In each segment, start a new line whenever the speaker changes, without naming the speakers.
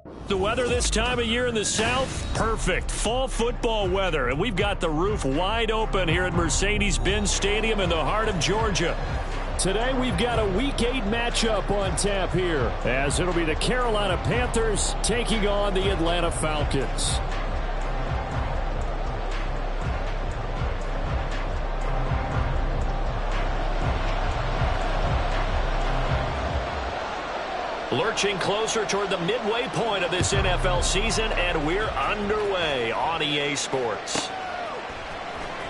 The weather this time of year in the South, perfect. Fall football weather, and we've got the roof wide open here at Mercedes-Benz Stadium in the heart of Georgia. Today we've got a Week 8 matchup on tap here, as it'll be the Carolina Panthers taking on the Atlanta Falcons. Lurching closer toward the midway point of this NFL season, and we're underway on EA Sports.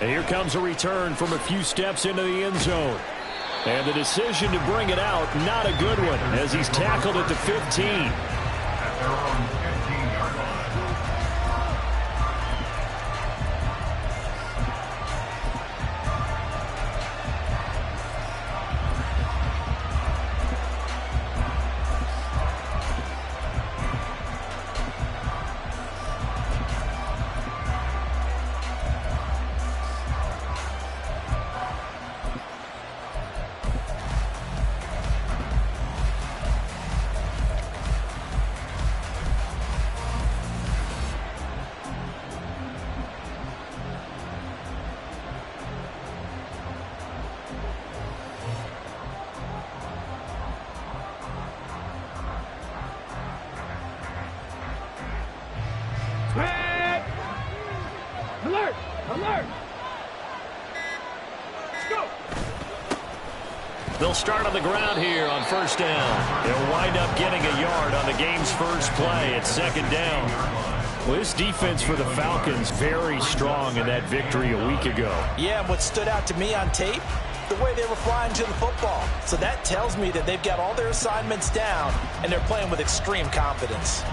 And here comes a return from a few steps into the end zone. And the decision to bring it out, not a good one, as he's tackled at the 15.
Alert! Alert! Let's go!
They'll start on the ground here on first down. They'll wind up getting a yard on the game's first play at second down. Well, this defense for the Falcons very strong in that victory a week ago.
Yeah, and what stood out to me on tape, the way they were flying to the football. So that tells me that they've got all their assignments down, and they're playing with extreme confidence.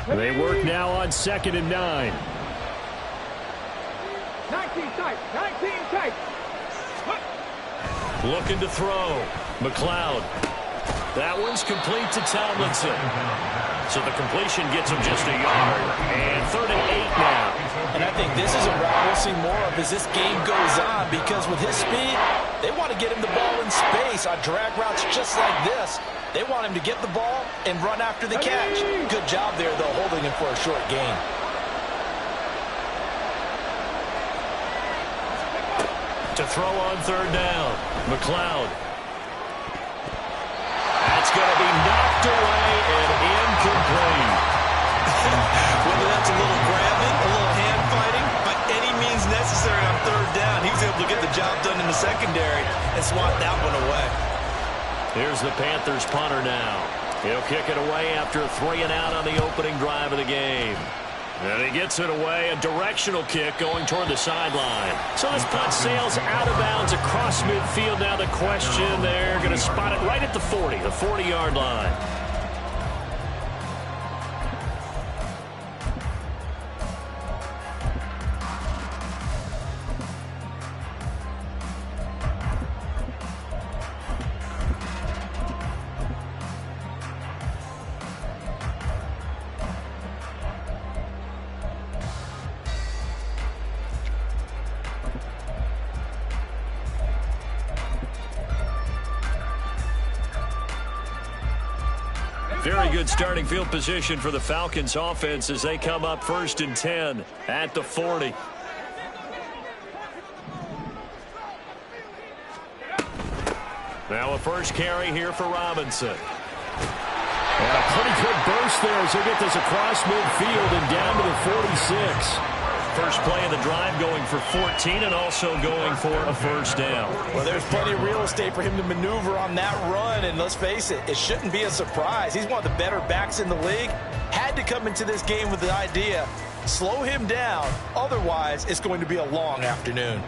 They work now on 2nd and 9.
19 tight. 19 tight.
Looking to throw. McLeod. That one's complete to Tomlinson. So the completion gets him just a yard. And 3rd and 8 now.
And I think this is a route we'll see more of as this game goes on, because with his speed, they want to get him the ball in space on drag routes just like this. They want him to get the ball and run after the catch. Good job there, though, holding him for a short gain.
To throw on 3rd down. McLeod. That's going to be knocked away and incomplete.
Whether that's a little grabbing, a little hand fighting, by any means necessary on 3rd down, he was able to get the job done in the secondary and swat that one away.
Here's the Panthers punter now. He'll kick it away after a 3-and-out on the opening drive of the game. And he gets it away, a directional kick going toward the sideline. So this punt sails out of bounds across midfield. Now the question, they're going to spot it right at the 40, the 40-yard line. Very good starting field position for the Falcons offense as they come up 1st and 10 at the 40. Now a first carry here for Robinson. And a pretty good burst there as they get this across midfield and down to the 46. First play of the drive going for 14 and also going for a first down.
Well, there's plenty of real estate for him to maneuver on that run, and let's face it, it shouldn't be a surprise. He's one of the better backs in the league. Had to come into this game with the idea, slow him down, otherwise it's going to be a long afternoon.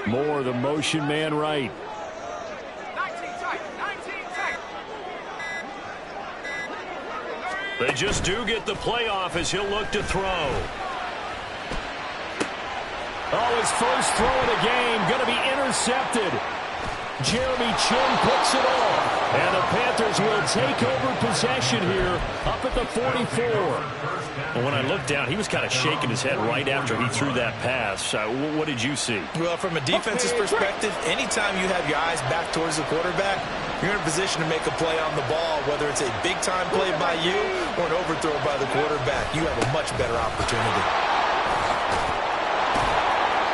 Moore, the motion man right.
19 tight. 19 tight.
They just do get the playoff as he'll look to throw. Oh, his first throw of the game going to be intercepted. Jeremy Chin picks it off. And the Panthers will take over possession here up at the 44. Well, when I looked down, he was kind of shaking his head right after he threw that pass. What did you see?
Well, from a defense's perspective, anytime you have your eyes back towards the quarterback, you're in a position to make a play on the ball, whether it's a big-time play by you or an overthrow by the quarterback. You have a much better opportunity.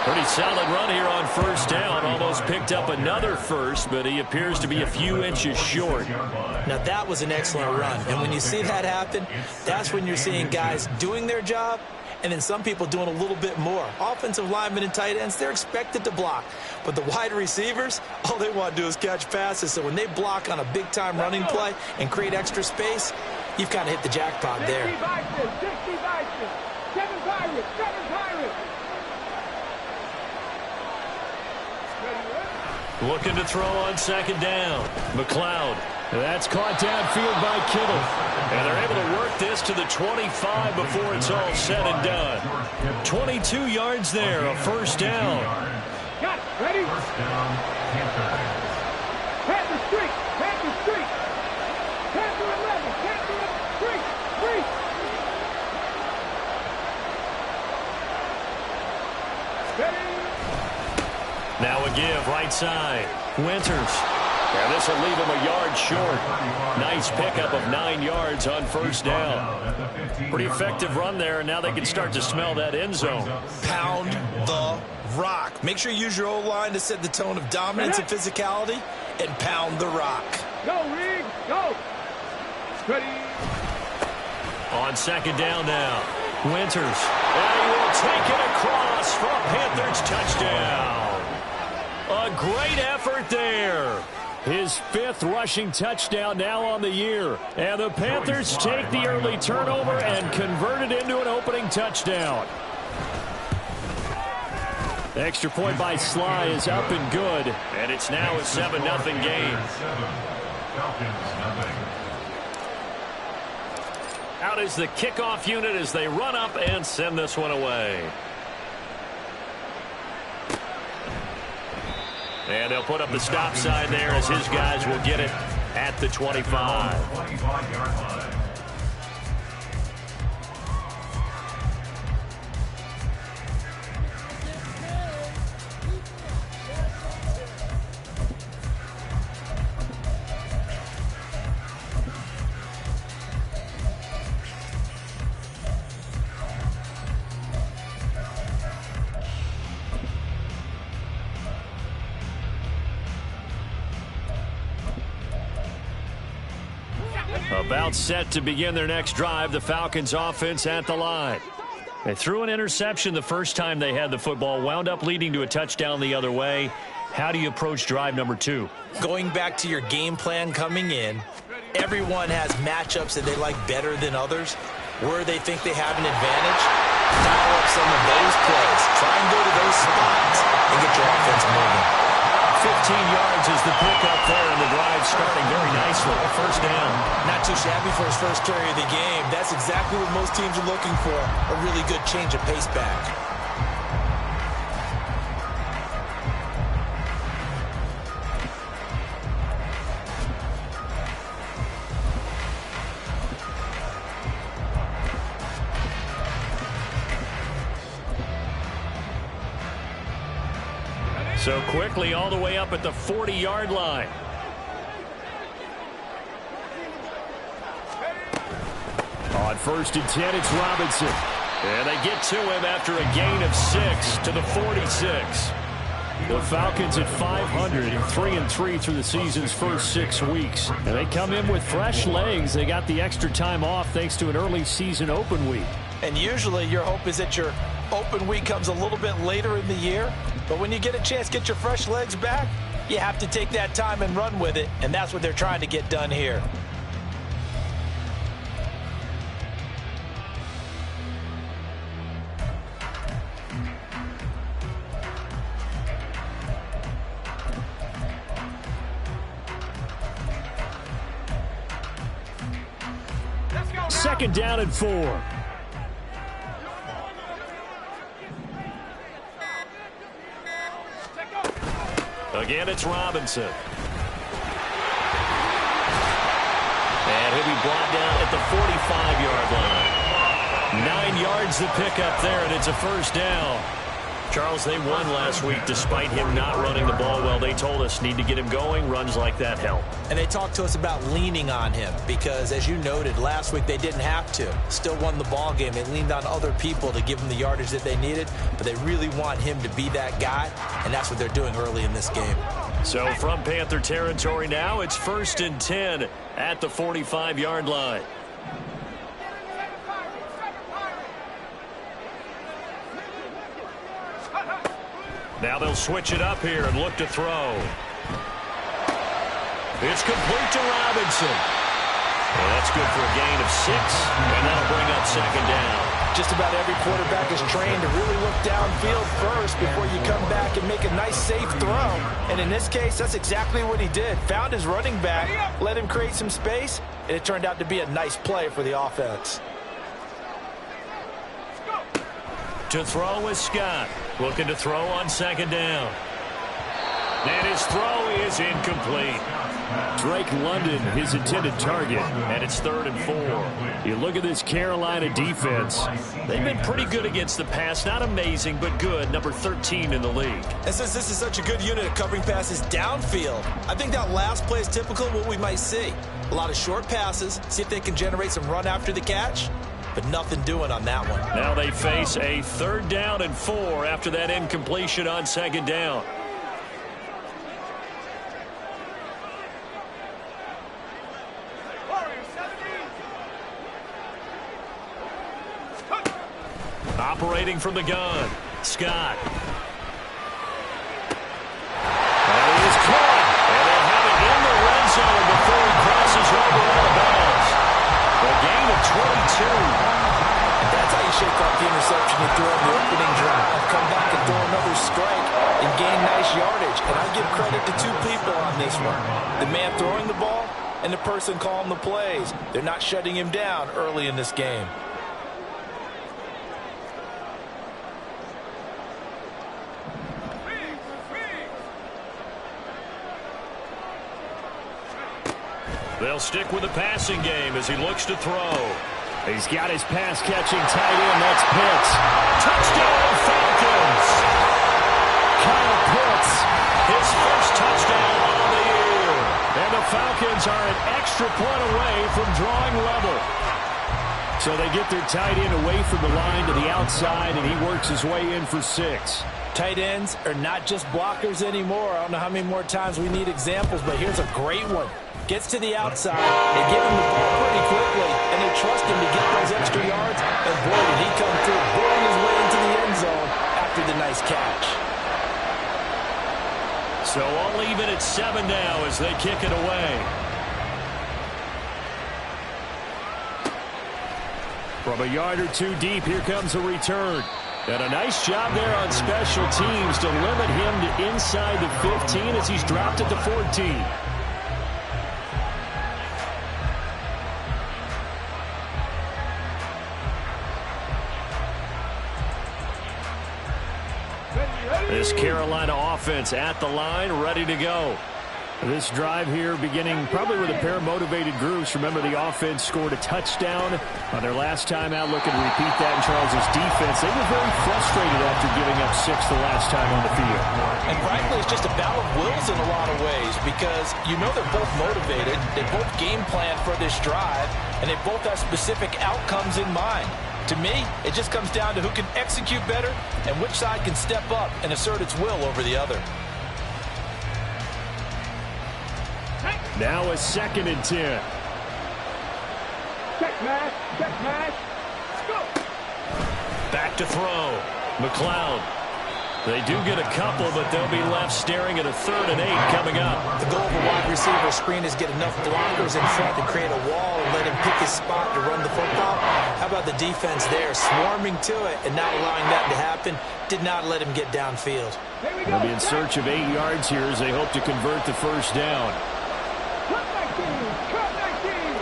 Pretty solid run here on first down. Almost picked up another first, but he appears to be a few inches short.
Now, that was an excellent run. And when you see that happen, that's when you're seeing guys doing their job and then some people doing a little bit more. Offensive linemen and tight ends, they're expected to block. But the wide receivers, all they want to do is catch passes. So when they block on a big-time running play and create extra space, you've kind of hit the jackpot there.
60 Bison, 60 Bison. 7 Pirates, 7 Pirates.
Looking to throw on second down. McLeod. That's caught downfield by Kittle. And they're able to work this to the 25 before it's all said and done. 22 yards there, a first down.
Got it. Ready? Panther streak. Panther streak. Panther 11. Panther 11. Streak. Ready?
Now a give, right side. Winters. And this will leave him a yard short. Nice pickup of 9 yards on first down. Pretty effective run there, and now they can start to smell that end zone.
Pound the rock. Make sure you use your O-line to set the tone of dominance and physicality, and pound the rock.
Go, Reed. Go. Ready?
On second down now. Winters. And he will take it across for a Panthers touchdown. A great effort there. His 5th rushing touchdown now on the year. And the Panthers take the early turnover and convert it into an opening touchdown. Extra point by Sly is up and good. And it's now a 7-0 game. Out is the kickoff unit as they run up and send this one away. And they'll put up the stop sign there as his guys will get it at the 25. About set to begin their next drive, the Falcons offense at the line. They threw an interception the first time they had the football, wound up leading to a touchdown the other way. How do you approach drive number 2?
Going back to your game plan coming in, everyone has matchups that they like better than others, where they think they have an advantage. Dial up some of those plays. Try and go to those spots and get your offense moving.
15 yards is the pickup there, and the drive starting very nicely. First down.
Not too shabby for his first carry of the game. That's exactly what most teams are looking for, a really good change of pace back.
So quickly all the way up at the 40-yard line. On first and 10, it's Robinson. And they get to him after a gain of 6 to the 46. The Falcons at 500 and 3-3 through the season's first 6 weeks. And they come in with fresh legs. They got the extra time off thanks to an early season open week.
And usually your hope is that your open week comes a little bit later in the year. But when you get a chance to get your fresh legs back, you have to take that time and run with it. And that's what they're trying to get done here.
second down and 4. Again, it's Robinson. And he'll be brought down at the 45-yard line. 9 yards to pick up there, and it's a first down. Charles, they won last week despite him not running the ball well. They told us need to get him going. Runs like that help.
And they talked to us about leaning on him because, as you noted, last week they didn't have to. Still won the ball game. They leaned on other people to give them the yardage that they needed, but they really want him to be that guy, and that's what they're doing early in this game.
So from Panther territory now, it's 1st and 10 at the 45-yard line. Now they'll switch it up here and look to throw. It's complete to Robinson. Well, that's good for a gain of 6, and that'll bring up second down.
Just about every quarterback is trained to really look downfield first before you come back and make a nice, safe throw. And in this case, that's exactly what he did. Found his running back, let him create some space, and it turned out to be a nice play for the offense.
To throw is Scott. Looking to throw on second down. And his throw is incomplete. Drake London, his intended target, and it's 3rd and 4. You look at this Carolina defense. They've been pretty good against the pass. Not amazing, but good. Number 13 in the league.
And since this is such a good unit of covering passes downfield, I think that last play is typical of what we might see. A lot of short passes, see if they can generate some run after the catch. But nothing doing on that one.
Now they face a 3rd down and 4 after that incompletion on second down. Operating from the gun, Scott. That is caught. And they have it in the red zone before he crosses over out of bounds. A gain of 22.
That's how you shake off the interception you threw on the opening drive. Come back and throw another strike and gain nice yardage. And I give credit to 2 people on this one. The man throwing the ball and the person calling the plays. They're not shutting him down early in this game.
They'll stick with the passing game as he looks to throw. He's got his pass-catching tight end. That's Pitts. Touchdown, Falcons! Kyle Pitts, his first touchdown of the year. And the Falcons are an extra point away from drawing level. So they get their tight end away from the line to the outside, and he works his way in for 6.
Tight ends are not just blockers anymore. I don't know how many more times we need examples, but here's a great one. Gets to the outside, they give him the ball pretty quickly, and they trust him to get those extra yards, and boy, did he come through, boring his way into the end zone after the nice catch.
So all even at 7 now as they kick it away. From a yard or 2 deep, here comes a return. And a nice job there on special teams to limit him to inside the 15 as he's dropped at the 14. This Carolina offense at the line, ready to go. This drive here beginning probably with a pair of motivated groups. Remember, the offense scored a touchdown on their last time out, looking to repeat that in Charles's defense. They were very frustrated after giving up 6 the last time on the field.
And frankly, it's just a battle of wills in a lot of ways because you know they're both motivated. They both game plan for this drive, and they both have specific outcomes in mind. To me, it just comes down to who can execute better and which side can step up and assert its will over the other.
Now a 2nd and 10.
Check match, check match. Let's go.
Back to throw. McLeod. They do get a couple, but they'll be left staring at a 3rd and 8 coming up.
The goal of a wide receiver screen is get enough blockers in front to create a wall and let him pick his spot to run the football. How about the defense there, swarming to it and not allowing that to happen? Did not let him get downfield.
They'll be in search of 8 yards here as they hope to convert the first down.
Cut 19, cut 19.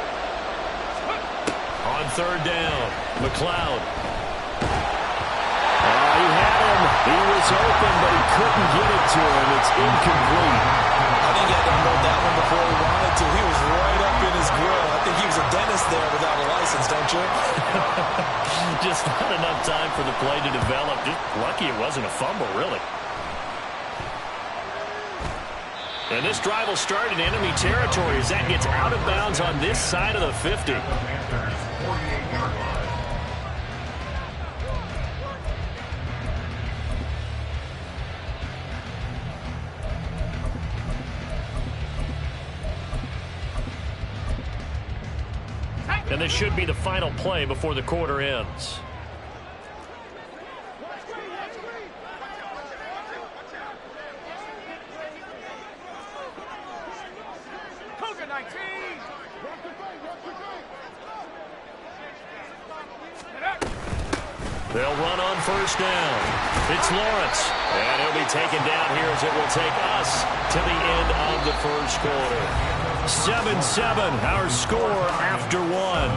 On third down. McLeod. He had him. He was open, but he couldn't get it to him. It's incomplete.
I think he had to hold that one before he wanted to. He was right up in his grill. I think he was a dentist there without a license, don't you?
Just not enough time for the play to develop. Just lucky it wasn't a fumble, really. And this drive will start in enemy territory as that gets out of bounds on this side of the 50. And this should be the final play before the quarter ends. They'll run on first down. It's Lawrence. And he'll be taken down here as it will take us to the end of the first quarter. 7-7, our score after one.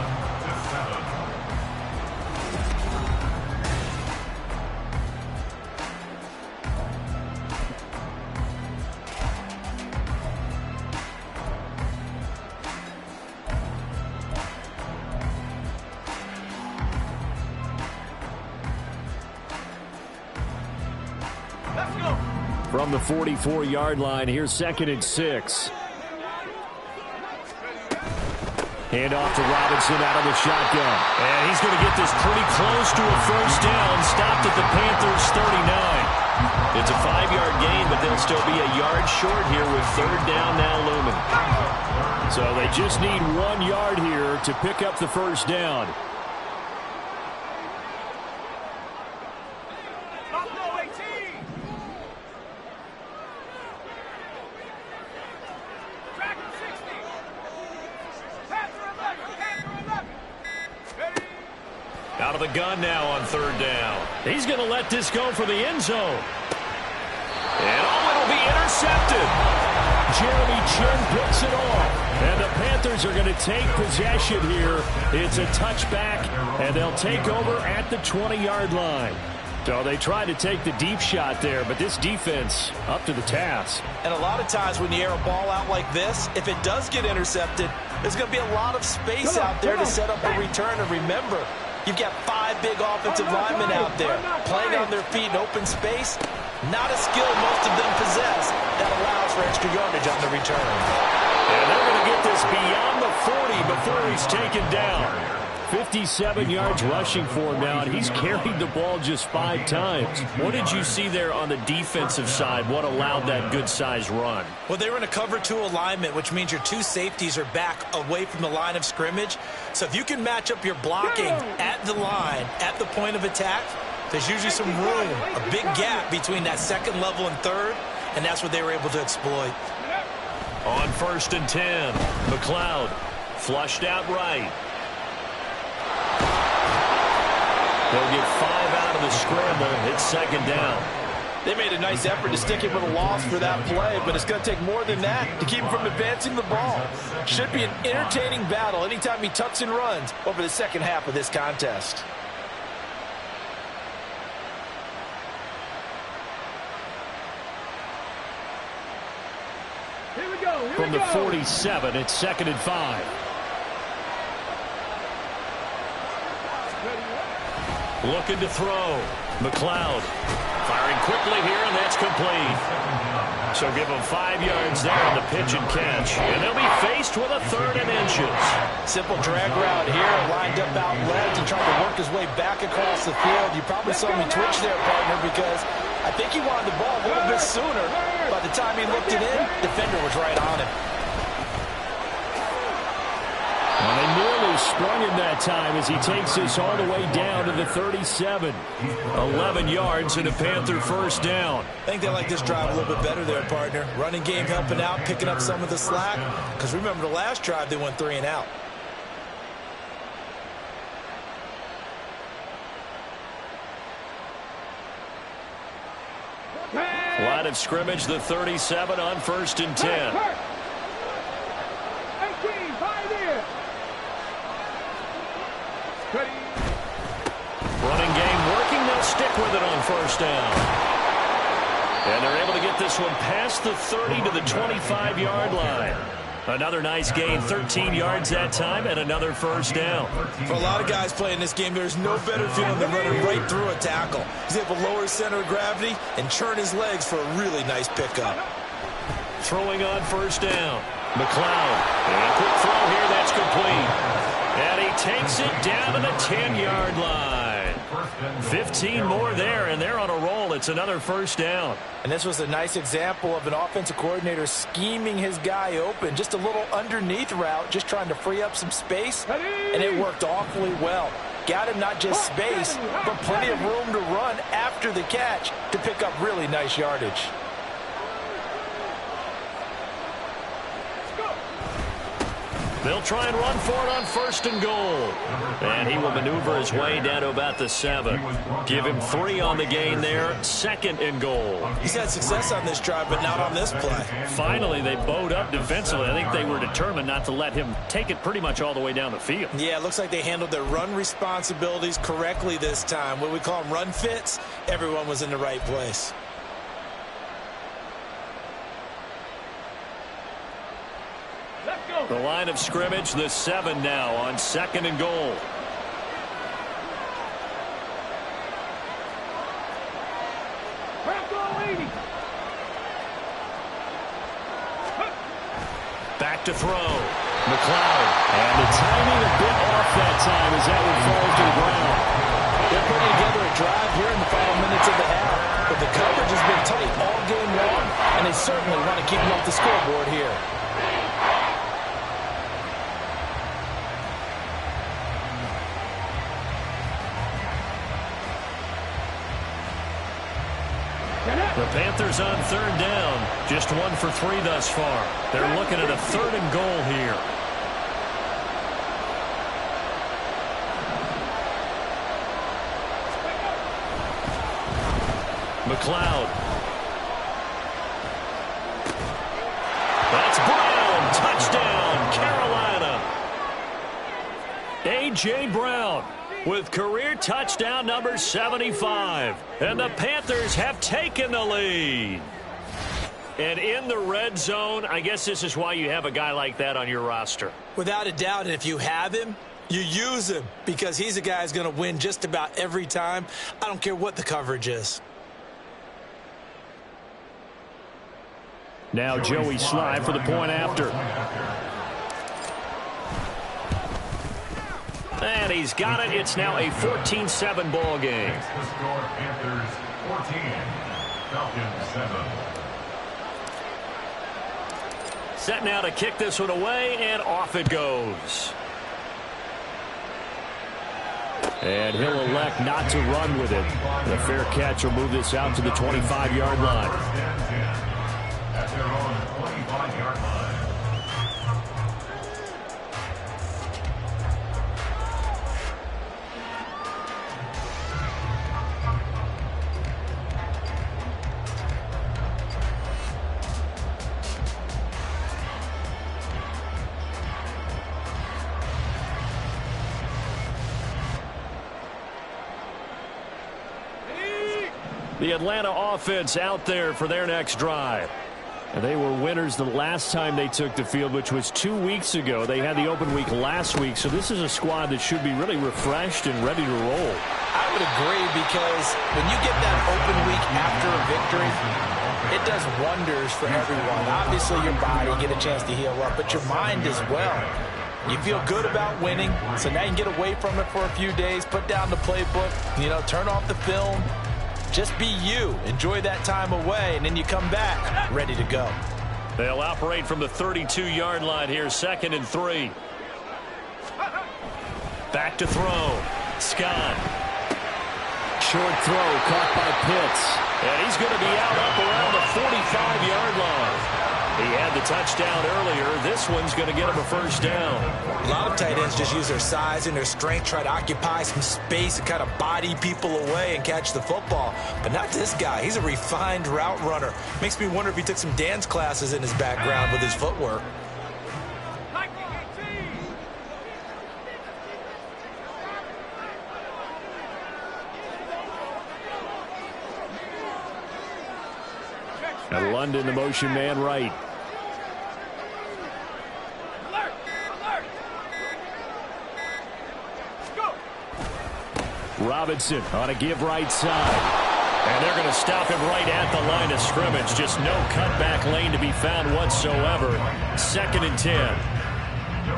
From the 44-yard line, here's 2nd and 6. Handoff to Robinson out of the shotgun. And he's going to get this pretty close to a first down. Stopped at the Panthers' 39. It's a 5-yard gain, but they'll still be a yard short here with third down now looming. So they just need 1 yard here to pick up the first down. Out of the gun now on third down. He's going to let this go for the end zone. And it'll be intercepted. Jeremy Chin picks it off. And the Panthers are going to take possession here. It's a touchback, and they'll take over at the 20-yard line. So they tried to take the deep shot there, but this defense up to the task.
And a lot of times when you air a ball out like this, if it does get intercepted, there's going to be a lot of space out there to set up a return. And remember, you've got 5 big offensive linemen out there playing on their feet in open space. Not a skill most of them possess that allows for extra yardage on the return.
And they're going to get this beyond the 40 before he's taken down. 57 yards rushing for him now, and he's carried the ball just 5 times. What did you see there on the defensive side? What allowed that good-sized run?
Well, they were in a cover 2 alignment, which means your 2 safeties are back away from the line of scrimmage. So if you can match up your blocking at the line, at the point of attack, there's usually some room, a big gap between that second level and third, and that's what they were able to exploit.
On 1st and 10, McLeod flushed out right. They'll get 5 out of the scramble. It's 2nd down.
They made a nice effort to stick him with a loss for that play, but it's going to take more than that to keep him from advancing the ball. Should be an entertaining battle anytime he tucks and runs over the second half of this contest.
Here we go.
From the 47, it's 2nd and 5. Looking to throw. McLeod firing quickly here, and that's complete. So give him 5 yards there on the pitch and catch. And they'll be faced with a 3rd and inches.
Simple drag route here, lined up out left and trying to work his way back across the field. You probably saw me twitch there, partner, because I think he wanted the ball a little bit sooner. By the time he looked it in, defender was right on him.
And they nearly sprung him that time as he takes this all the way down to the 37. 11 yards and a Panther first down.
I think they like this drive a little bit better there, partner. Running game helping out, picking up some of the slack. Because remember the last drive, they went 3 and out.
Line of scrimmage, the 37 on 1st and 10.
18, 5 here.
with it on first down. And they're able to get this one past the 30 to the 25-yard line. Another nice gain, 13 yards that time, and another first down.
For a lot of guys playing this game, there's no better feeling than running right through a tackle. He's able to lower his center of gravity and churn his legs for a really nice pickup.
Throwing on first down. McLeod. And a quick throw here, that's complete. And he takes it down to the 10-yard line. 15 more there, and they're on a roll. It's another first down.
And this was a nice example of an offensive coordinator scheming his guy open. Just a little underneath route, just trying to free up some space, and it worked awfully well. Got him not just space, but plenty of room to run after the catch to pick up really nice yardage.
They'll try and run for it on first and goal. And he will maneuver his way down to about the 7. Give him 3 on the gain there. Second and goal.
He's had success on this drive, but not on this play.
Finally, they bowed up defensively. I think they were determined not to let him take it pretty much all the way down the field.
Yeah, it looks like they handled their run responsibilities correctly this time. What we call them run fits, everyone was in the right place.
The line of scrimmage, the 7 now on second and goal. Back to throw. McLeod. And the timing a bit off that time as that one falls to the ground.
They're putting together a drive here in the final minutes of the half. But the coverage has been tight all game long, and they certainly want to keep them off the scoreboard here.
The Panthers on third down. Just 1 for 3 thus far. They're looking at a third and goal here. McLeod. That's Brown. Touchdown, Carolina. A.J. Brown with career touchdown number 75. And the Panthers have taken the lead. And in the red zone, I guess this is why you have a guy like that on your roster.
Without a doubt, and if you have him, you use him because he's a guy who's going to win just about every time. I don't care what the coverage is.
Now Joey Sly for the point after. And he's got it. It's now a 14-7 ball game.
The score, Panthers 14, Falcons 7.
Set now to kick this one away, and off it goes. And he'll elect not to run with it. The fair catch will move this out to the 25-yard line.
At their own 25-yard line.
The Atlanta offense out there for their next drive. And they were winners the last time they took the field, which was 2 weeks ago. They had the open week last week, so this is a squad that should be really refreshed and ready to roll.
I would agree because when you get that open week after a victory, it does wonders for everyone. Obviously, your body, get a chance to heal up, but your mind as well. You feel good about winning, so now you can get away from it for a few days, put down the playbook, turn off the film. Just be you. Enjoy that time away, and then you come back ready to go.
They'll operate from the 32-yard line here, 2nd and 3. Back to throw. Scott. Short throw caught by Pitts. And he's going to be out up around the 45-yard line. He had the touchdown earlier. This one's going to get him a first down.
A lot of tight ends just use their size and their strength, try to occupy some space and kind of body people away and catch the football. But not this guy. He's a refined route runner. Makes me wonder if he took some dance classes in his background with his footwork.
And London, the motion man right.
Alert! Alert! Go!
Robinson on a give right side. And they're going to stop him right at the line of scrimmage. Just no cutback lane to be found whatsoever. 2nd and 10.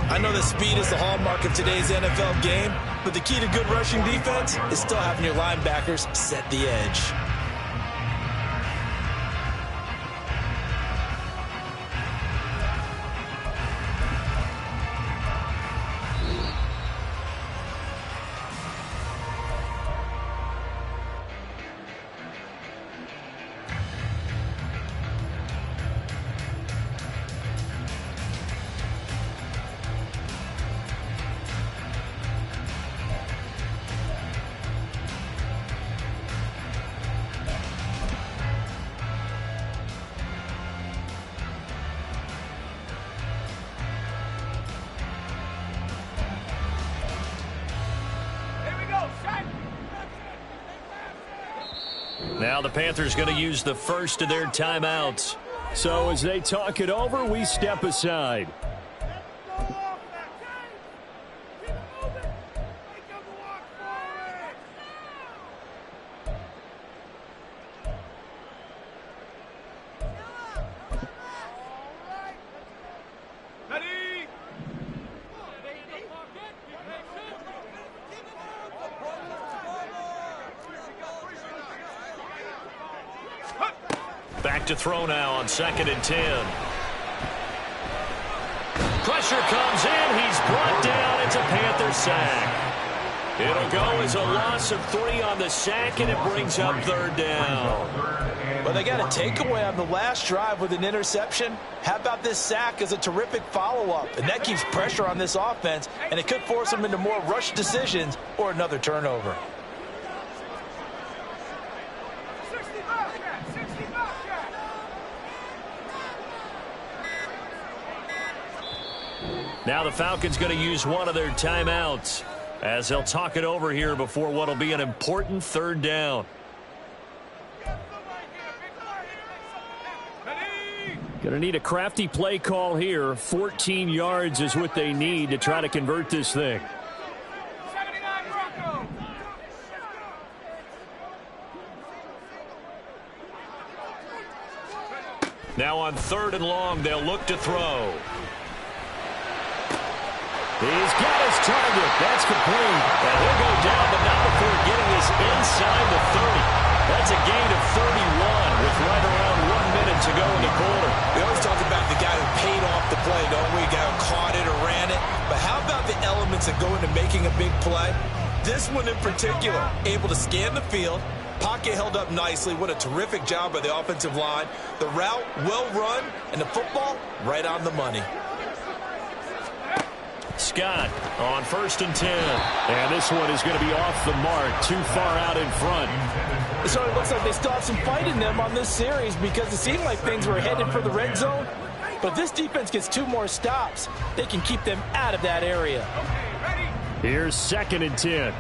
I know that speed is the hallmark of today's NFL game, but the key to good rushing defense is still having your linebackers set the edge.
Now the Panthers going to use the first of their timeouts. So as they talk it over, we step aside. Back to throw now on 2nd and 10. Pressure comes in. He's brought down. It's a Panther sack. It'll go as a loss of 3 on the sack, and it brings up 3rd down.
Well, they got a takeaway on the last drive with an interception. How about this sack as a terrific follow-up? And that keeps pressure on this offense, and it could force them into more rush decisions or another turnover.
Now the Falcons going to use one of their timeouts as they'll talk it over here before what will be an important 3rd down. Going to need a crafty play call here. 14 yards is what they need to try to convert this thing. Now on 3rd and long, they'll look to throw. He's got his target. That's complete. And he'll go down, but not before getting us inside the 30. That's a gain of 31 with right around 1 minute to go in the quarter.
We always talk about the guy who paid off the play, don't we? The guy who caught it or ran it. But how about the elements that go into making a big play? This one in particular, able to scan the field. Pocket held up nicely. What a terrific job by the offensive line. The route, well run, and the football, right on the money.
Scott on 1st and 10. And this one is going to be off the mark, too far out in front.
So it looks like they still have some fight in them on this series because it seemed like things were headed for the red zone. But this defense gets 2 more stops. They can keep them out of that area.
Here's 2nd and 10.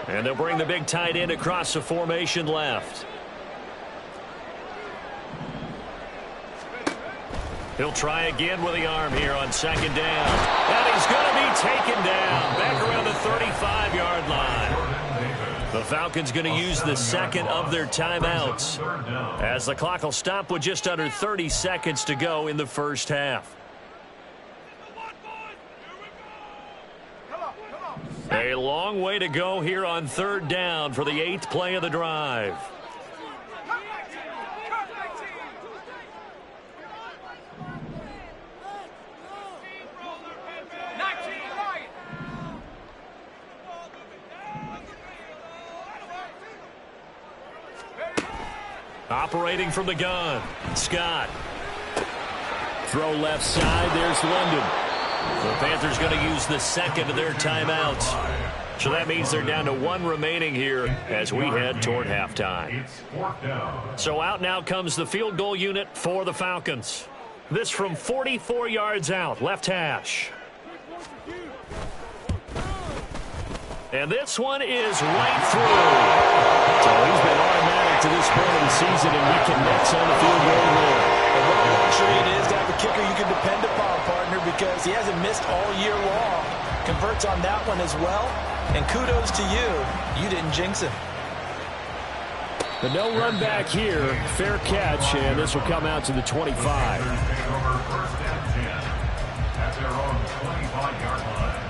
And they'll bring the big tight end across the formation left. He'll try again with the arm here on 2nd down. And he's going to be taken down back around the 35-yard line. The Falcons going to use the 2nd of their timeouts as the clock will stop with just under 30 seconds to go in the first half. A long way to go here on 3rd down for the 8th play of the drive. Operating from the gun, Scott. Throw left side, there's London. The Panthers going to use the 2nd of their timeouts. So that means they're down to 1 remaining here as we head toward halftime. So out now comes the field goal unit for the Falcons. This from 44 yards out, left hash. And this one is right through. So he's been automatic to this point of the season, and he connects on the field goal there.
And what a luxury it is to have a kicker you can depend upon, partner, because he hasn't missed all year long. Converts on that one as well. And kudos to you. You didn't jinx him.
But no run back here. Fair catch, and this will come out to the 25.
Panthers take over first and 10 at their own 25-yard line.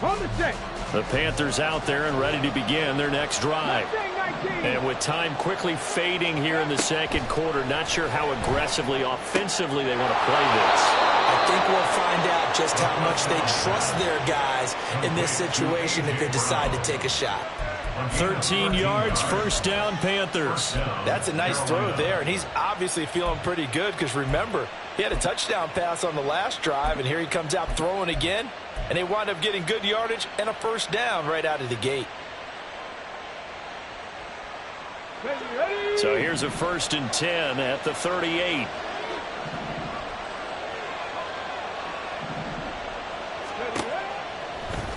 On the set.
The Panthers out there and ready to begin their next drive.
19.
And with time quickly fading here in the second quarter, not sure how aggressively, offensively they want to play this.
I think we'll find out just how much they trust their guys in this situation if they decide to take a shot.
13 yards, first down, Panthers.
That's a nice throw there, and he's obviously feeling pretty good because, remember, he had a touchdown pass on the last drive, and here he comes out throwing again, and they wind up getting good yardage and a first down right out of the gate.
Ready.
So here's a first and 10 at the 38.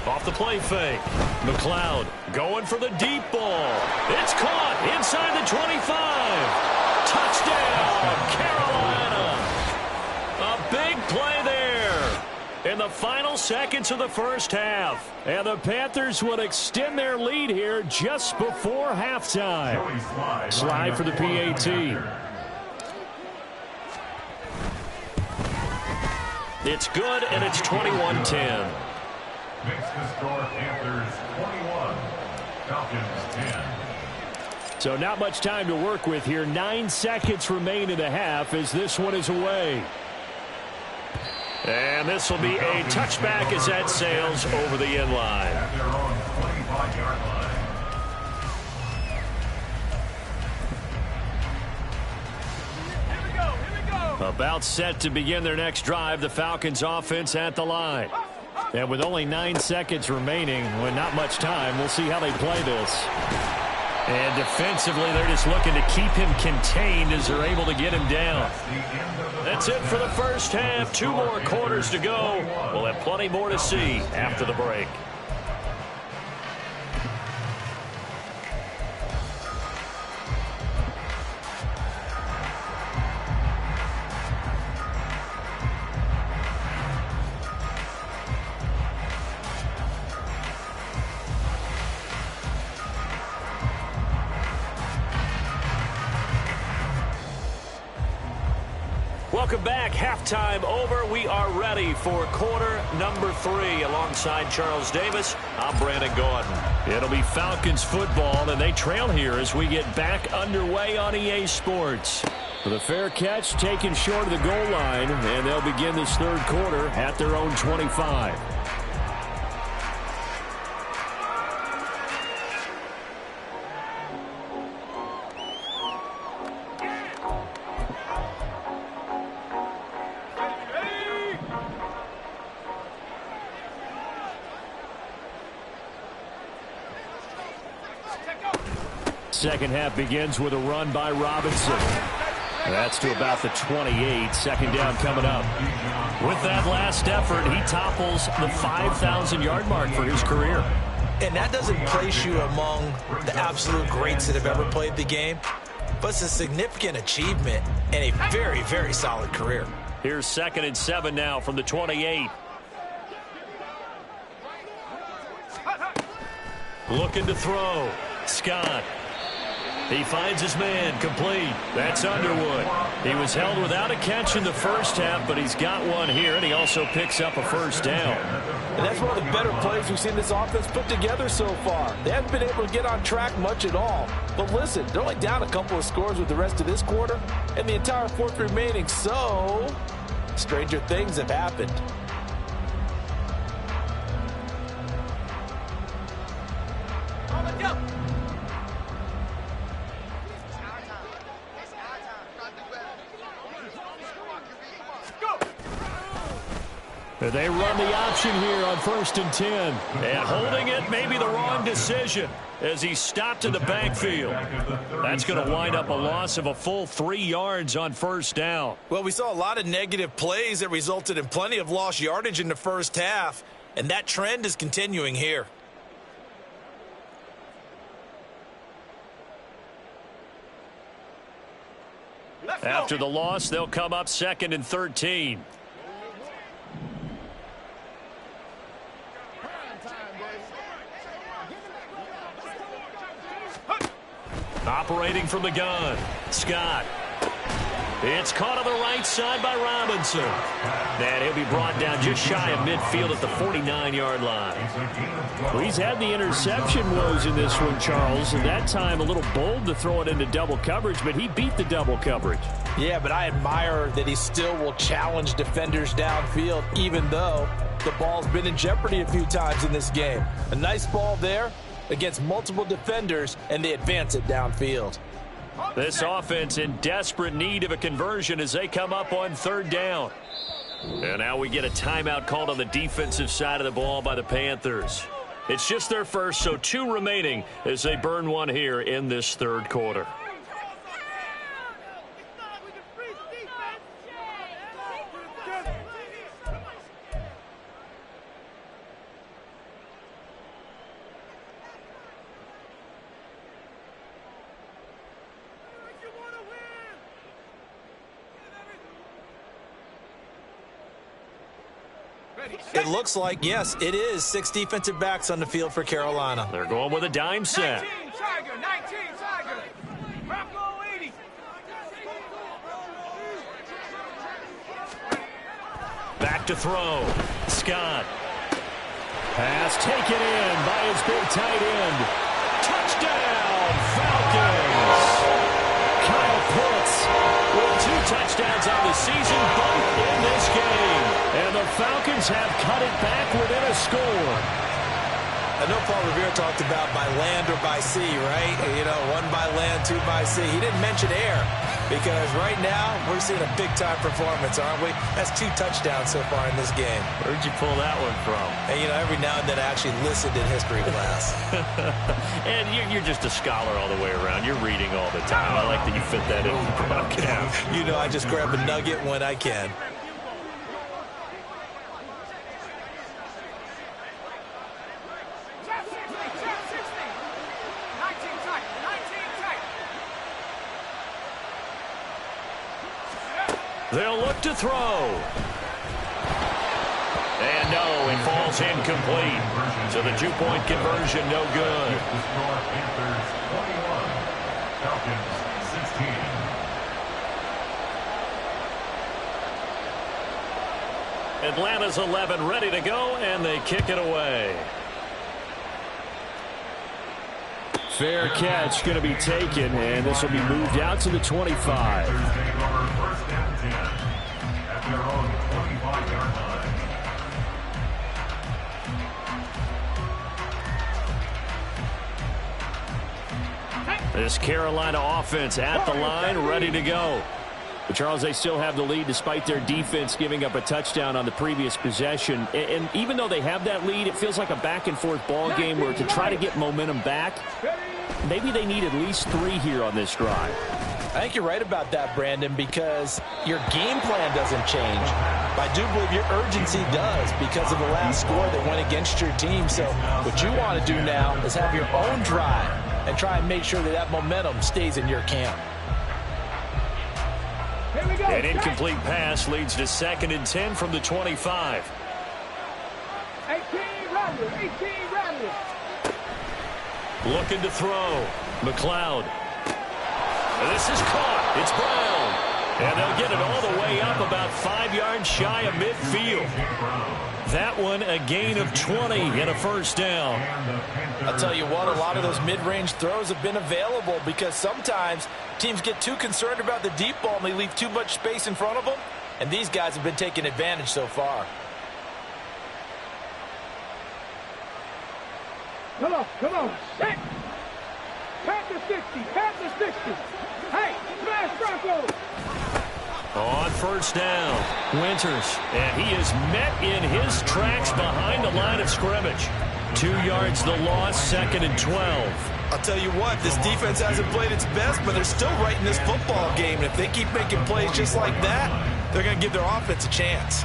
Off the play fake. McLeod going for the deep ball. It's caught inside the 25. Touchdown, Carolina. A big play there in the final seconds of the first half. And the Panthers will extend their lead here just before halftime. Slide for the PAT. It's good, and it's 21-10.
Makes the score Panthers 21, Falcons 10.
So not much time to work with here. 9 seconds remain in the half as this one is away. And this will be a touchback as that sails over the end line.
At their own 25-yard line.
Here we go.
About set to begin their next drive, the Falcons offense at the line. And with only 9 seconds remaining, with not much time, we'll see how they play this. And defensively, they're just looking to keep him contained as they're able to get him down. That's it for the first half. 2 more quarters to go. We'll have plenty more to see after the break. Welcome back. Halftime over. We are ready for quarter number 3. Alongside Charles Davis, I'm Brandon Gordon. It'll be Falcons football, and they trail here as we get back underway on EA Sports. With a fair catch taken short of the goal line, and they'll begin this third quarter at their own 25. Second half begins with a run by Robinson. That's to about the 28. Second down coming up. With that last effort, he topples the 5,000-yard mark for his career.
And that doesn't place you among the absolute greats that have ever played the game, but it's a significant achievement and a very, very solid career.
Here's 2nd and 7 now from the 28. Looking to throw. Scott. He finds his man, complete. That's Underwood. He was held without a catch in the first half, but he's got one here, and he also picks up a first down.
And that's one of the better plays we've seen this offense put together so far. They haven't been able to get on track much at all. But listen, they're only down a couple of scores with the rest of this quarter and the entire fourth remaining, so stranger things have happened.
They run the option here on 1st and 10. And holding it may be the wrong decision as he stopped in the backfield. That's going to wind up a loss of a full 3 yards on 1st down.
Well, we saw a lot of negative plays that resulted in plenty of lost yardage in the first half, and that trend is continuing here.
After the loss, they'll come up 2nd and 13. Operating from the gun, Scott. It's caught on the right side by Robinson. And he'll be brought down just shy of midfield at the 49-yard line.
Well,
he's had the interception woes in this one, Charles, and that time a little bold to throw it into double coverage, but he beat the double coverage.
Yeah, but I admire that he still will challenge defenders downfield, even though the ball's been in jeopardy a few times in this game. A nice ball there against multiple defenders, and they advance it downfield.
This offense in desperate need of a conversion as they come up on 3rd down. And now we get a timeout called on the defensive side of the ball by the Panthers. It's just their first, so 2 remaining as they burn one here in this 3rd quarter.
It looks like, yes, it is 6 defensive backs on the field for Carolina.
They're going with a dime set.
19 Tiger. Bronco 80.
Back to throw. Scott. Pass taken in by his big tight end. Touchdown, Falcons. Kyle Pitts with 2 touchdowns on the season, both in this game. And the Falcons have cut it back within a score.
I know Paul Revere talked about by land or by sea, right? You know, 1 by land, 2 by sea. He didn't mention air because right now we're seeing a big-time performance, aren't we? That's 2 touchdowns so far in this game.
Where'd you pull that one from?
And, you know, every now and then I actually listened in history class.
And you're just a scholar all the way around. You're reading all the time. I like that you fit that in the broadcast.
You know, I just grab a nugget when I can.
They'll look to throw. And no, it falls incomplete. So the 2-point conversion, no good.
Panthers 21, Falcons 16.
Atlanta's 11 ready to go, and they kick it away. Fair catch going to be taken, and this will be moved out to the 25.
Panthers take over 1st and 10 at their own 25-yard line.
This Carolina offense at the line, ready to go. But Charles, they still have the lead despite their defense giving up a touchdown on the previous possession. And even though they have that lead, it feels like a back-and-forth ball game where to try to get momentum back, maybe they need at least 3 here on this drive.
I think you're right about that, Brandon, because your game plan doesn't change. But I do believe your urgency does because of the last score that went against your team. So what you want to do now is have your own drive and try and make sure that that momentum stays in your camp.
An incomplete pass leads to 2nd and 10 from the 25.
18 Radley.
Looking to throw. McLeod. This is caught. It's Brown. And they'll get it all the way up about 5 yards shy of midfield. That one a gain of 20 and a 1st down.
I'll tell you what, a lot of those mid-range throws have been available because sometimes teams get too concerned about the deep ball and they leave too much space in front of them. And these guys have been taking advantage so far.
Come on. Set. Panther 60. Hey, smash Bronco.
On first down, Winters, and he is met in his tracks behind the line of scrimmage. 2 yards the loss, 2nd and 12.
I'll tell you what, this defense hasn't played its best, but they're still right in this football game. And if they keep making plays just like that, they're going to give their offense a chance.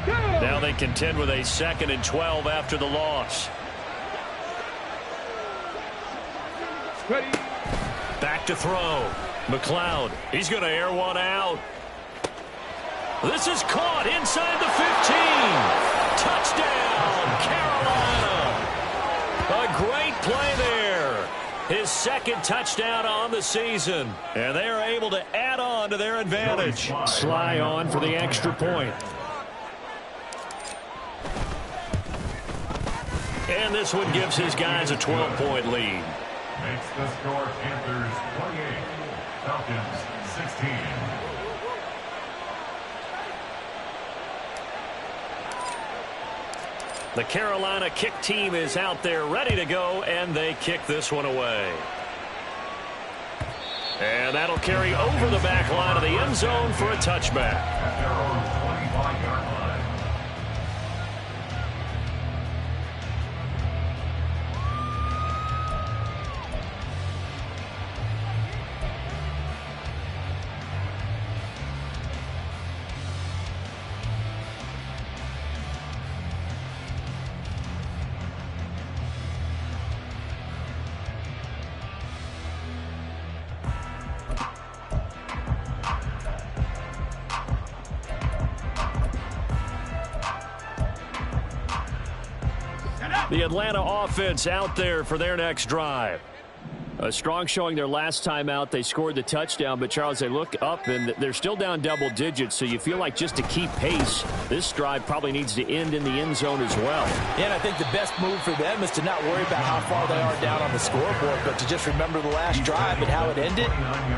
Now they contend with a 2nd and 12 after the loss.
Ready.
Back to throw. McLeod, he's going to air one out. This is caught inside the 15. Touchdown, Carolina. A great play there. His 2nd touchdown on the season. And they are able to add on to their advantage. Sly on for the extra point. And this one gives his guys a 12-point lead.
Makes the score Panthers 28, Falcons 16.
The Carolina kick team is out there ready to go, and they kick this one away. And that'll carry over the back line of the end zone for a touchback.
At their own 25-yard line.
The Atlanta offense out there for their next drive. A strong showing their last time out. They scored the touchdown, but, Charles, they look up, and they're still down double digits, so you feel like just to keep pace, this drive probably needs to end in the end zone as well.
Yeah, and I think the best move for them is to not worry about how far they are down on the scoreboard, but to just remember the last drive and how it ended.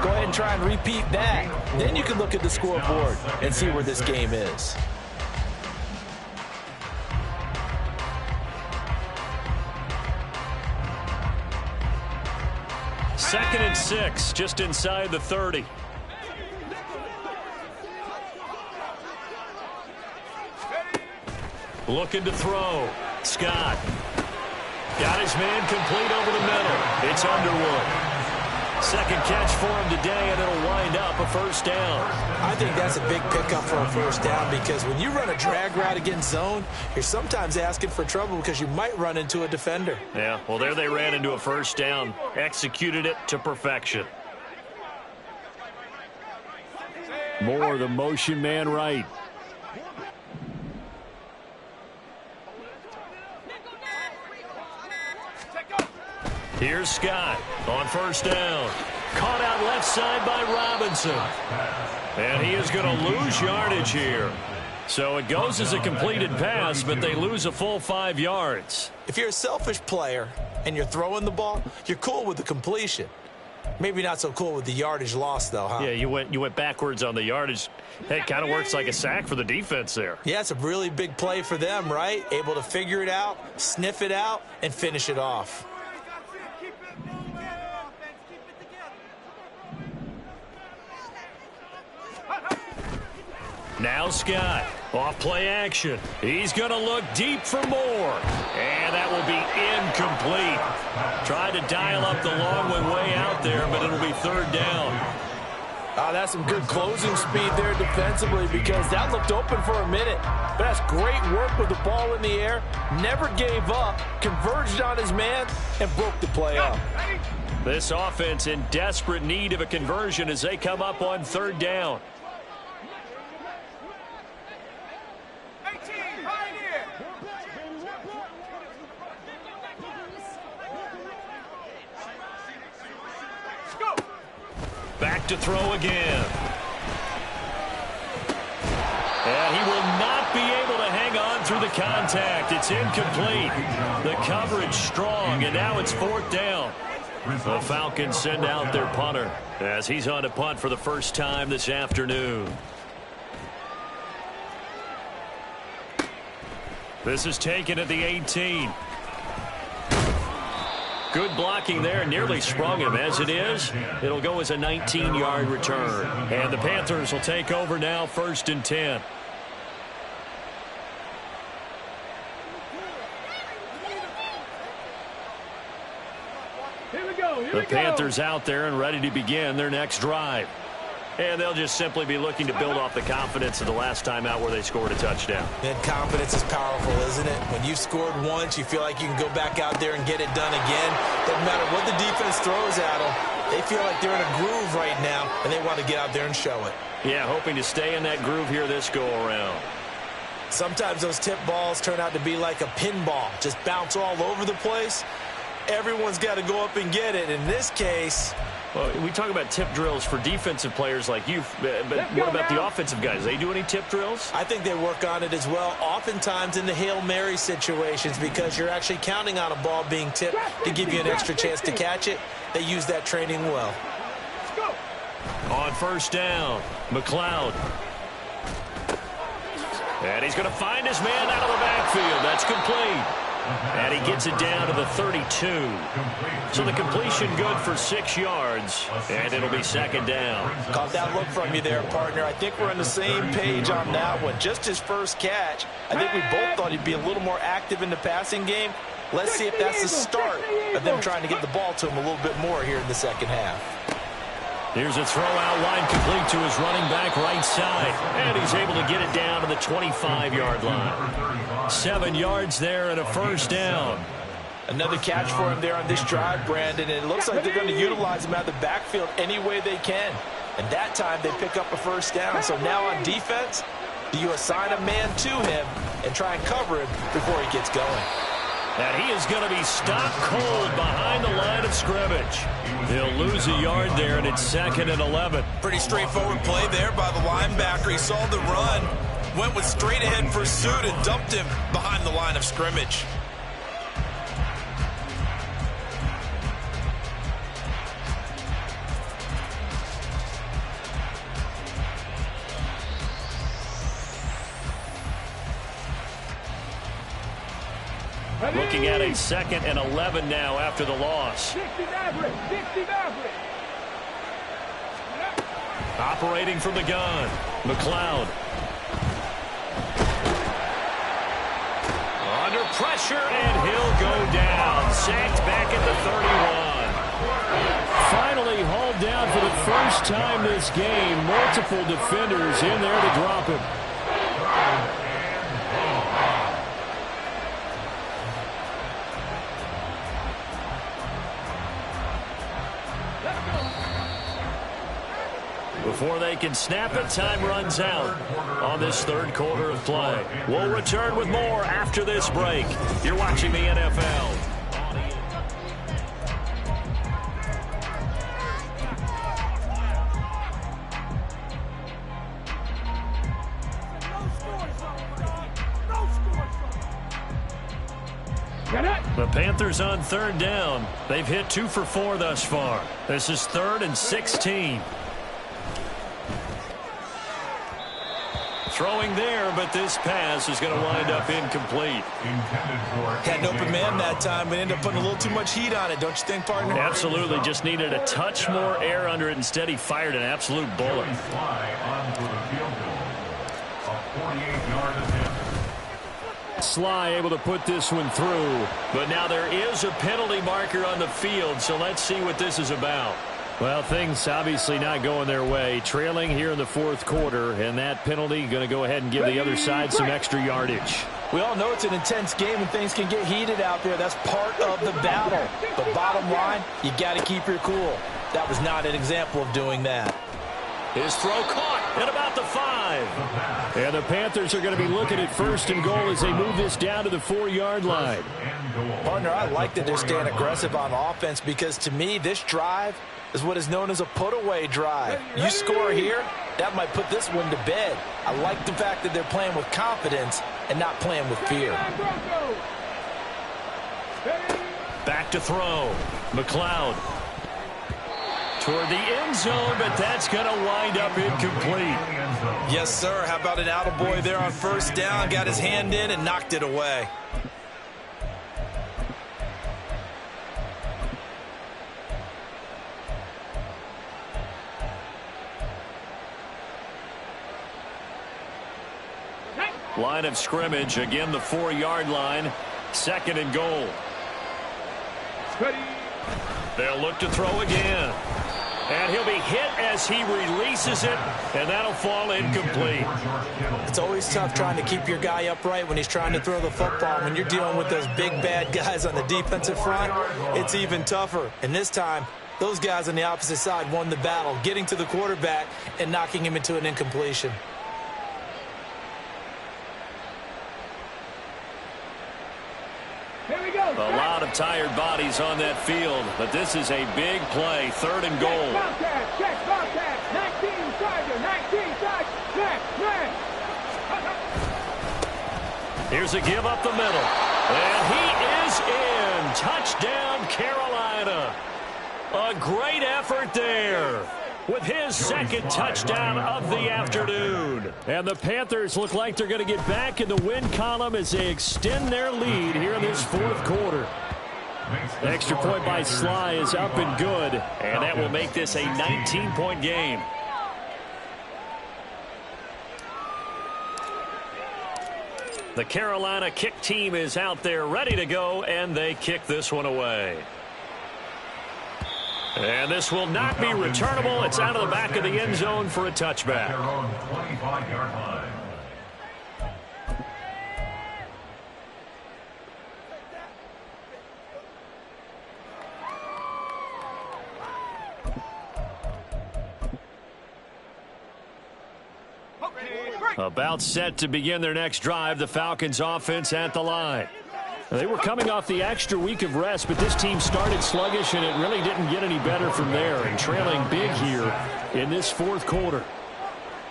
Go ahead and try and repeat that. Then you can look at the scoreboard and see where this game is.
2nd and 6, just inside the 30. Looking to throw. Scott. Got his man complete over the middle. It's Underwood. 2nd catch for him today, and it'll wind up a first down.
I think that's a big pickup for a first down because when you run a drag route against zone, you're sometimes asking for trouble because you might run into a defender.
Yeah, well, there they ran into a first down. Executed it to perfection. More the motion man right. Here's Scott on first down. Caught out left side by Robinson. And he is going to lose yardage here. So it goes as a completed pass, but they lose a full 5 yards.
If you're a selfish player and you're throwing the ball, you're cool with the completion. Maybe not so cool with the yardage loss, though, huh?
Yeah, you went backwards on the yardage. Hey, it kind of works like a sack for the defense there.
Yeah, it's a really big play for them, right? Able to figure it out, sniff it out, and finish it off.
Now Scott, off play action. He's going to look deep for more. And that will be incomplete. Tried to dial up the long one way out there, but it'll be 3rd down.
That's some good closing speed there defensively because that looked open for a minute. But that's great work with the ball in the air. Never gave up, converged on his man, and broke the play up.
This offense in desperate need of a conversion as they come up on 3rd down. Back to throw again. And he will not be able to hang on through the contact. It's incomplete. The coverage strong, and now it's 4th down. The Falcons send out their punter as he's on to punt for the first time this afternoon. This is taken at the 18. Good blocking there, nearly sprung him. As it is, it'll go as a 19-yard return. And the Panthers will take over now, 1st and 10. The Panthers out there and ready to begin their next drive. And they'll just simply be looking to build off the confidence of the last time out where they scored a touchdown.
And confidence is powerful, isn't it? When you've scored once, you feel like you can go back out there and get it done again. Doesn't matter what the defense throws at them. They feel like they're in a groove right now, and they want to get out there and show it.
Yeah, hoping to stay in that groove here this go-around.
Sometimes those tip balls turn out to be like a pinball, just bounce all over the place. Everyone's got to go up and get it. In this case...
Well, we talk about tip drills for defensive players like you, but what about the offensive guys? They do any tip drills?
I think they work on it as well, oftentimes in the Hail Mary situations, because you're actually counting on a ball being tipped to give you an extra chance to catch it. They use that training well.
On 1st down, McLeod. And he's going to find his man out of the backfield. That's complete. And he gets it down to the 32. So the completion good for 6 yards, and it'll be 2nd down.
Caught that look from you there, partner. I think we're on the same page on that one. Just his first catch. I think we both thought he'd be a little more active in the passing game. Let's see if that's the start of them trying to get the ball to him a little bit more here in the second half.
Here's a throw out line complete to his running back right side. And he's able to get it down to the 25-yard line. 7 yards there and a 1st down.
Another catch for him there on this drive, Brandon. And it looks like they're going to utilize him out of the backfield any way they can. And that time they pick up a 1st down. So now on defense, do you assign a man to him and try and cover him before he gets going?
And he is going to be stopped cold behind the line of scrimmage. He'll lose a yard there, and it's 2nd and 11.
Pretty straightforward play there by the linebacker. He saw the run, went with straight-ahead pursuit, and dumped him behind the line of scrimmage.
Looking at a 2nd and 11 now after the loss. Operating from the gun, McLeod. Under pressure, and he'll go down. Sacked back at the 31. Finally hauled down for the first time this game. Multiple defenders in there to drop him. Before they can snap it, time runs out on this 3rd quarter of play. We'll return with more after this break. You're watching the NFL. The Panthers on 3rd down. They've hit 2 for 4 thus far. This is 3rd and 16. Throwing there, but this pass is going to wind up incomplete.
Had an open man that time, but ended up putting a little too much heat on it, don't you think, partner?
Absolutely. Just needed a touch more air under it. Instead, he fired an absolute bullet. Sly able to put this one through. But now there is a penalty marker on the field, so let's see what this is about. Well, things obviously not going their way. Trailing here in the 4th quarter, and that penalty going to go ahead and give the other side some extra yardage.
We all know it's an intense game and things can get heated out there. That's part of the battle. But bottom line, you got to keep your cool. That was not an example of doing that.
His throw caught at about the 5. And the Panthers are going to be looking at 1st and goal as they move this down to the 4-yard line.
Partner, I like that they're staying aggressive on offense because to me, this drive is what is known as a put-away drive. You score here, that might put this one to bed. I like the fact that they're playing with confidence and not playing with fear.
Back to throw. McLeod. Toward the end zone, but that's going to wind up incomplete.
Yes, sir. How about an attaboy there on 1st down? Got his hand in and knocked it away.
Line of scrimmage, again the 4-yard line. 2nd and goal.
Ready.
They'll look to throw again. And he'll be hit as he releases it, and that'll fall incomplete.
It's always tough trying to keep your guy upright when he's trying to throw the football. When you're dealing with those big, bad guys on the defensive front, it's even tougher. And this time, those guys on the opposite side won the battle, getting to the quarterback and knocking him into an incompletion.
Here we go.
A lot of tired bodies on that field, but this is a big play. 3rd and goal.
Check, Bobcat. 19 Tiger, 19 Tiger. Man.
Here's a give up the middle. And he is in. Touchdown, Carolina. A great effort there with his 2nd touchdown of the afternoon. And the Panthers look like they're going to get back in the win column as they extend their lead here in this 4th quarter. Extra point by Sly is up and good, and that will make this a 19-point game. The Carolina kick team is out there ready to go, and they kick this one away. And this will not be returnable. It's out of the back of the end zone for a touchback.
Their own 25-yard line.
About set to begin their next drive, the Falcons offense at the line. They were coming off the extra week of rest, but this team started sluggish, and it really didn't get any better from there, and trailing big here in this 4th quarter.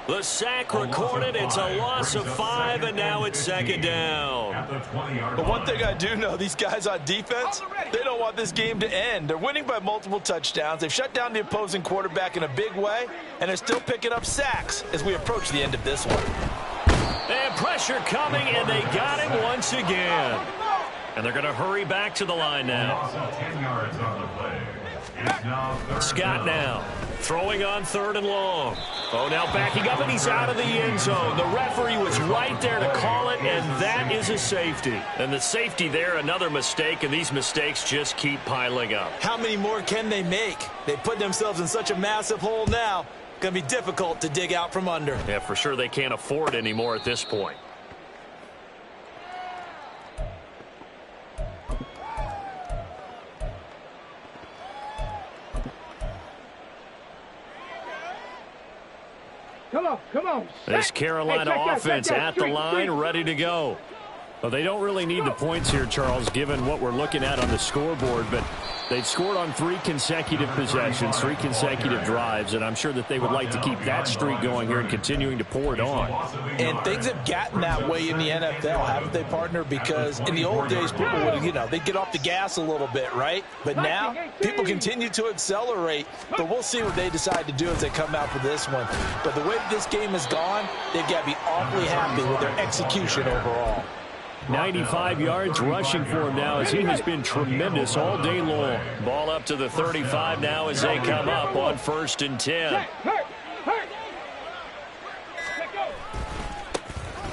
The sack recorded. It's a loss of 5, and now it's 2nd down.
But one thing I do know, these guys on defense, they don't want this game to end. They're winning by multiple touchdowns. They've shut down the opposing quarterback in a big way, and they're still picking up sacks as we approach the end of this one.
And pressure coming, and they got him once again. And they're going to hurry back to the line now.
10 yards on the play. It's now 3rd
Scott now throwing on 3rd and long. Oh, now backing up, and he's out of the end zone. The referee was right there to call it, and that is a safety. And the safety there, another mistake, and these mistakes just keep piling up.
How many more can they make? They put themselves in such a massive hole now. Going to be difficult to dig out from under.
Yeah, for sure they can't afford anymore at this point.
Come on.
This Carolina offense at the line, ready to go. Well, they don't really need the points here, Charles, given what we're looking at on the scoreboard, but they've scored on 3 consecutive possessions, 3 consecutive drives, and I'm sure that they would like to keep that streak going here and continuing to pour it on.
And things have gotten that way in the NFL, haven't they, partner? Because in the old days, people would, they'd get off the gas a little bit, right? But now, people continue to accelerate, but we'll see what they decide to do as they come out for this one. But the way this game has gone, they've got to be awfully happy with their execution overall.
95 yards rushing for him now as he has been tremendous all day long. Ball up to the 35 now as they come up on 1st and 10.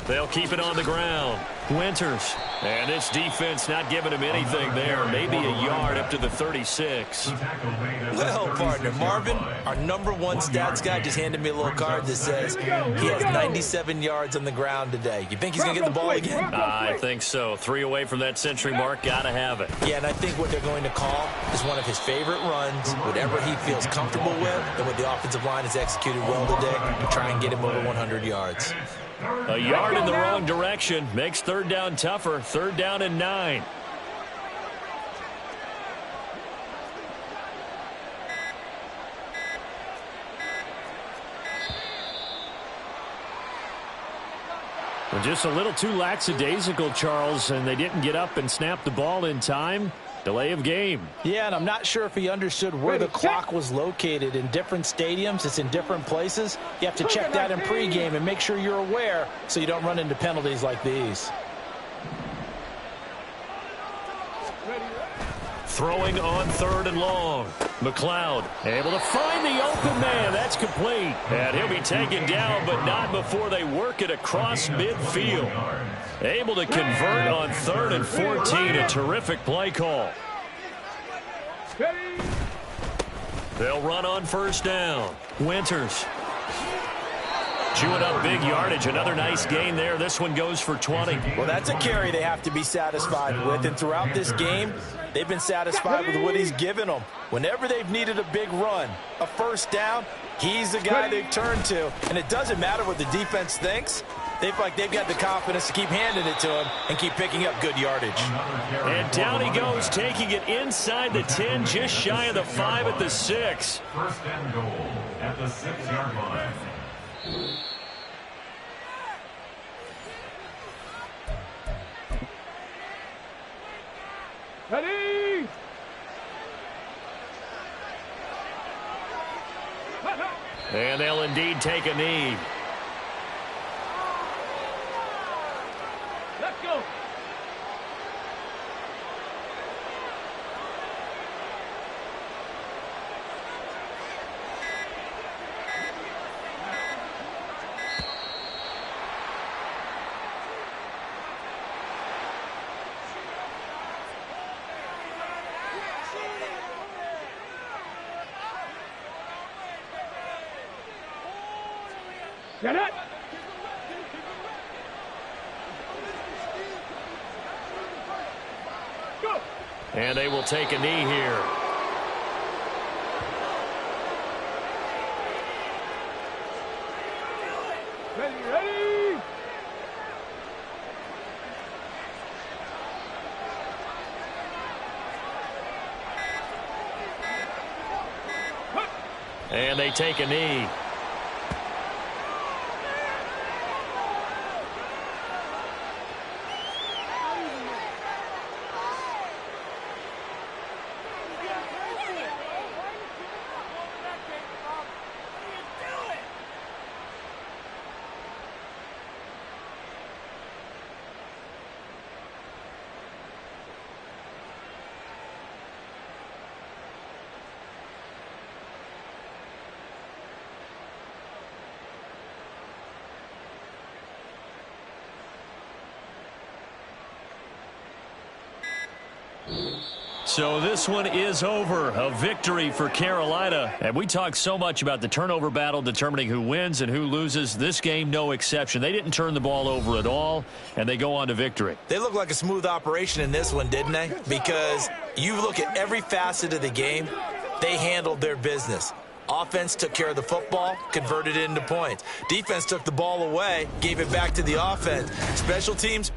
They'll keep it on the ground. Winters. And this defense not giving him anything there. Maybe a yard up to the 36.
Well, partner, Marvin, our #1 stats guy, just handed me a little card that says he has 97 yards on the ground today. You think he's going to get the ball again?
I think so. 3 away from that century mark. Got to have it.
Yeah, and I think what they're going to call is one of his favorite runs, whatever he feels comfortable with, and what the offensive line has executed well today to try and get him over 100 yards.
A yard in the wrong direction makes 3rd down tougher. 3rd down and 9. Well, just a little too lackadaisical, Charles, and they didn't get up and snap the ball in time. Delay of game.
Yeah, and I'm not sure if he understood where the clock was located. In different stadiums, it's in different places. You have to check that in pregame and make sure you're aware so you don't run into penalties like these.
throwing on 3rd and long. McLeod able to find the open man. That's complete. And he'll be taken down, but not before they work it across midfield. Able to convert on 3rd and 14. A terrific play call. They'll run on 1st down. Winters chewing up big yardage. Another nice gain there. This one goes for 20.
Well, that's a carry they have to be satisfied with. And throughout this game, they've been satisfied with what he's given them. Whenever they've needed a big run, a 1st down, he's the guy they've turned to. And it doesn't matter what the defense thinks. They feel like they've got the confidence to keep handing it to him and keep picking up good yardage.
And down he goes, taking it inside the 10, just shy of the 5 at the 6.
1st and goal at the 6-yard line.
Ready?
And they'll indeed take a knee.
Let's go. Get it. Go.
And they will take a knee here.
Ready.
And they take a knee. So this one is over. A victory for Carolina. And we talk so much about the turnover battle determining who wins and who loses. This game, no exception. They didn't turn the ball over at all, and they go on to victory.
They look like a smooth operation in this one, didn't they? Because you look at every facet of the game, they handled their business. Offense took care of the football, converted it into points. Defense took the ball away, gave it back to the offense. Special teams